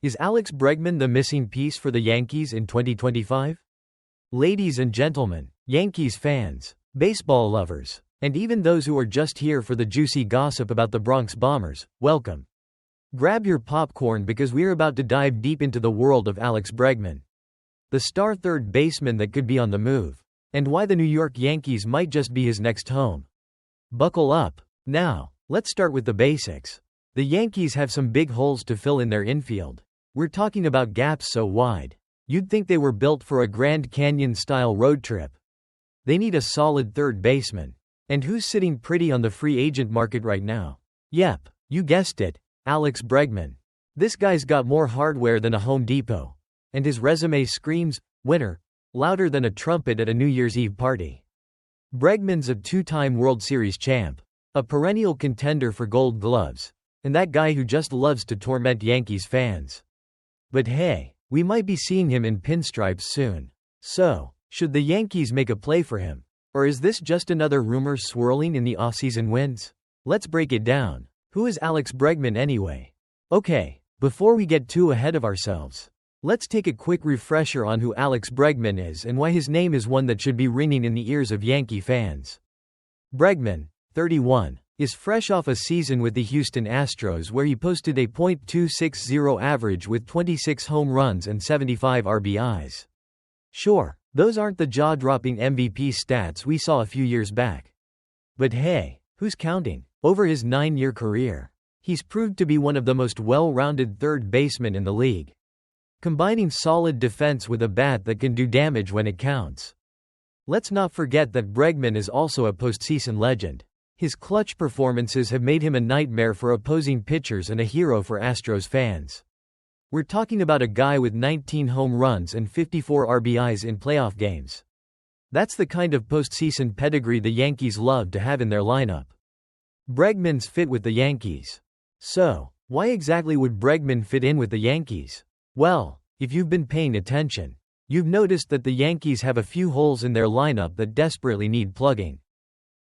Is Alex Bregman the missing piece for the Yankees in 2025? Ladies and gentlemen, Yankees fans, baseball lovers, and even those who are just here for the juicy gossip about the Bronx Bombers, welcome. Grab your popcorn because we're about to dive deep into the world of Alex Bregman, the star third baseman that could be on the move, and why the New York Yankees might just be his next home. Buckle up. Now, let's start with the basics. The Yankees have some big holes to fill in their infield. We're talking about gaps so wide, you'd think they were built for a Grand Canyon-style road trip. They need a solid third baseman. And who's sitting pretty on the free agent market right now? Yep, you guessed it, Alex Bregman. This guy's got more hardware than a Home Depot. And his resume screams, winner, louder than a trumpet at a New Year's Eve party. Bregman's a two-time World Series champ, a perennial contender for Gold Gloves, and that guy who just loves to torment Yankees fans. But hey, we might be seeing him in pinstripes soon. So, should the Yankees make a play for him? Or is this just another rumor swirling in the offseason winds? Let's break it down. Who is Alex Bregman anyway? Okay, before we get too ahead of ourselves, let's take a quick refresher on who Alex Bregman is and why his name is one that should be ringing in the ears of Yankee fans. Bregman, 31, is fresh off a season with the Houston Astros where he posted a .260 average with 26 home runs and 75 RBIs. Sure, those aren't the jaw-dropping MVP stats we saw a few years back. But hey, who's counting? Over his 9-year career, he's proved to be one of the most well-rounded third basemen in the league, combining solid defense with a bat that can do damage when it counts. Let's not forget that Bregman is also a postseason legend. His clutch performances have made him a nightmare for opposing pitchers and a hero for Astros fans. We're talking about a guy with 19 home runs and 54 RBIs in playoff games. That's the kind of postseason pedigree the Yankees love to have in their lineup. Bregman's fit with the Yankees. So, why exactly would Bregman fit in with the Yankees? Well, if you've been paying attention, you've noticed that the Yankees have a few holes in their lineup that desperately need plugging.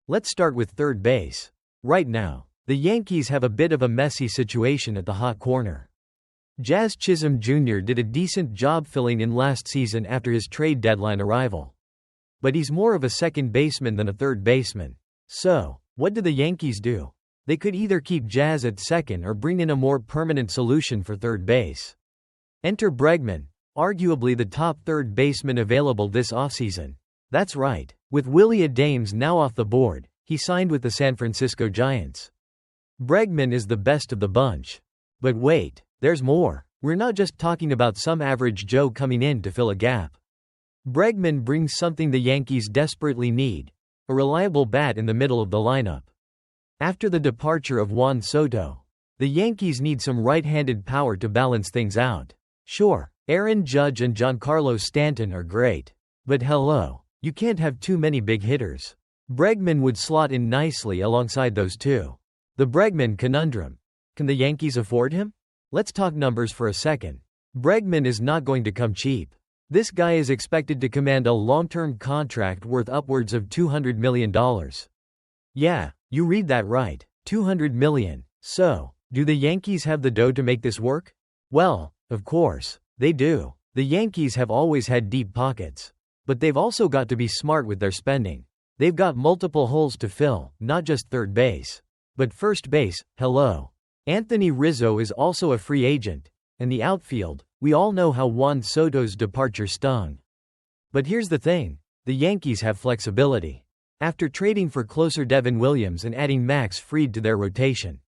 Let's start with third base. Right now, the Yankees have a bit of a messy situation at the hot corner. Jazz Chisholm Jr. did a decent job filling in last season after his trade deadline arrival. But he's more of a second baseman than a third baseman. So, what do the Yankees do? They could either keep Jazz at second or bring in a more permanent solution for third base. Enter Bregman, arguably the top third baseman available this offseason. That's right, with Willie Adames now off the board, he signed with the San Francisco Giants. Bregman is the best of the bunch. But wait, there's more. We're not just talking about some average Joe coming in to fill a gap. Bregman brings something the Yankees desperately need, a reliable bat in the middle of the lineup. After the departure of Juan Soto, the Yankees need some right-handed power to balance things out. Sure, Aaron Judge and Giancarlo Stanton are great. But hello, you can't have too many big hitters. Bregman would slot in nicely alongside those two. The Bregman conundrum. Can the Yankees afford him? Let's talk numbers for a second. Bregman is not going to come cheap. This guy is expected to command a long-term contract worth upwards of $200 million. Yeah, you read that right, $200 million. So, do the Yankees have the dough to make this work? Well, of course, they do. The Yankees have always had deep pockets. But they've also got to be smart with their spending. They've got multiple holes to fill, not just third base. But first base, hello. Anthony Rizzo is also a free agent. And the outfield, we all know how Juan Soto's departure stung. But here's the thing, the Yankees have flexibility. After trading for closer Devin Williams and adding Max Fried to their rotation,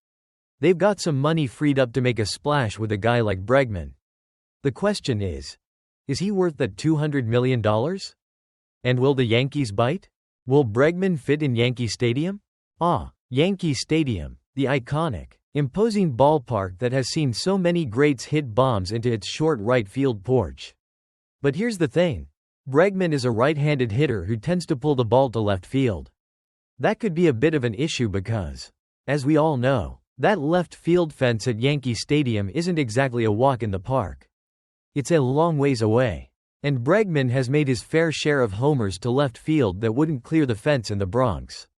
they've got some money freed up to make a splash with a guy like Bregman. The question is he worth that $200 million? And will the Yankees bite? Will Bregman fit in Yankee Stadium? Yankee Stadium, the iconic, imposing ballpark that has seen so many greats hit bombs into its short right field porch. But here's the thing, Bregman is a right-handed hitter who tends to pull the ball to left field. That could be a bit of an issue because, as we all know, that left field fence at Yankee Stadium isn't exactly a walk in the park. It's a long ways away. And Bregman has made his fair share of homers to left field that wouldn't clear the fence in the Bronx.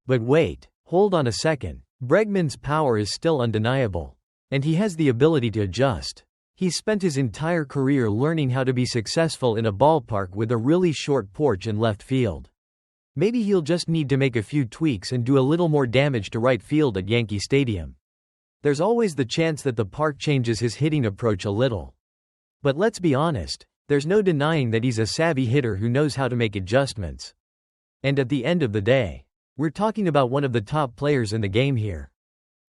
But wait, hold on a second. Bregman's power is still undeniable. And he has the ability to adjust. He's spent his entire career learning how to be successful in a ballpark with a really short porch in left field. Maybe he'll just need to make a few tweaks and do a little more damage to right field at Yankee Stadium. There's always the chance that the park changes his hitting approach a little. But let's be honest, there's no denying that he's a savvy hitter who knows how to make adjustments. And at the end of the day, we're talking about one of the top players in the game here.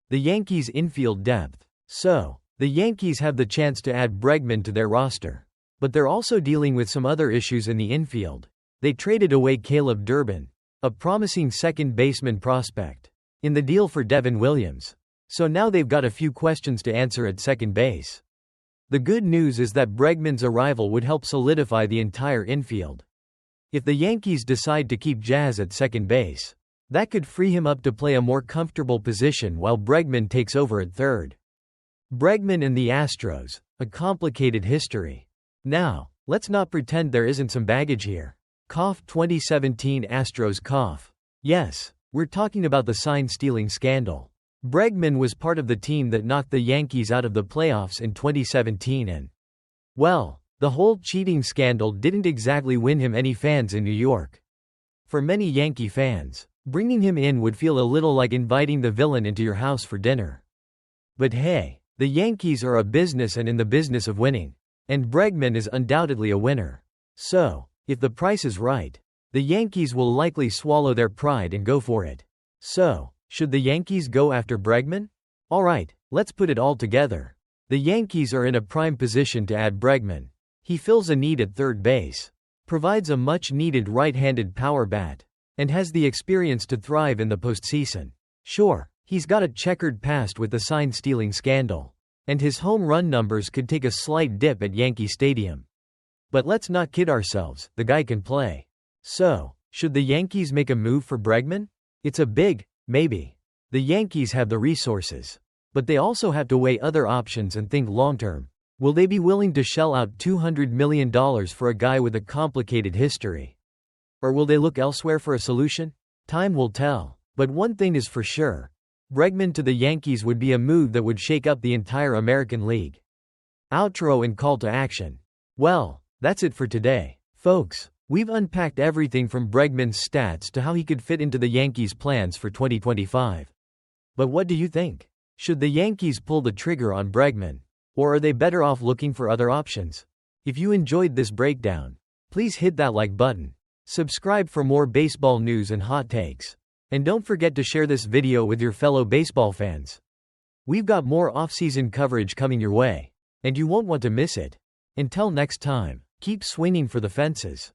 The Yankees' infield depth. So, the Yankees have the chance to add Bregman to their roster. But they're also dealing with some other issues in the infield. They traded away Caleb Durbin, a promising second baseman prospect, in the deal for Devin Williams. So now they've got a few questions to answer at second base. The good news is that Bregman's arrival would help solidify the entire infield. If the Yankees decide to keep Jazz at second base, that could free him up to play a more comfortable position while Bregman takes over at third. Bregman and the Astros, a complicated history. Now, let's not pretend there isn't some baggage here. 2017 Astros cough. Yes, we're talking about the sign-stealing scandal. Bregman was part of the team that knocked the Yankees out of the playoffs in 2017 and, well, the whole cheating scandal didn't exactly win him any fans in New York. For many Yankee fans, bringing him in would feel a little like inviting the villain into your house for dinner. But hey, the Yankees are a business and in the business of winning. And Bregman is undoubtedly a winner. So, if the price is right, the Yankees will likely swallow their pride and go for it. So, should the Yankees go after Bregman? Alright, let's put it all together. The Yankees are in a prime position to add Bregman. He fills a need at third base, provides a much-needed right-handed power bat, and has the experience to thrive in the postseason. Sure, he's got a checkered past with the sign-stealing scandal, and his home run numbers could take a slight dip at Yankee Stadium. But let's not kid ourselves, the guy can play. So, should the Yankees make a move for Bregman? It's a big, maybe. The Yankees have the resources, but they also have to weigh other options and think long-term. Will they be willing to shell out $200 million for a guy with a complicated history? Or will they look elsewhere for a solution? Time will tell. But one thing is for sure. Bregman to the Yankees would be a move that would shake up the entire American League. Outro and call to action. Well, that's it for today, folks. We've unpacked everything from Bregman's stats to how he could fit into the Yankees' plans for 2025. But what do you think? Should the Yankees pull the trigger on Bregman? Or are they better off looking for other options? If you enjoyed this breakdown, please hit that like button. Subscribe for more baseball news and hot takes. And don't forget to share this video with your fellow baseball fans. We've got more off-season coverage coming your way, and you won't want to miss it. Until next time, keep swinging for the fences.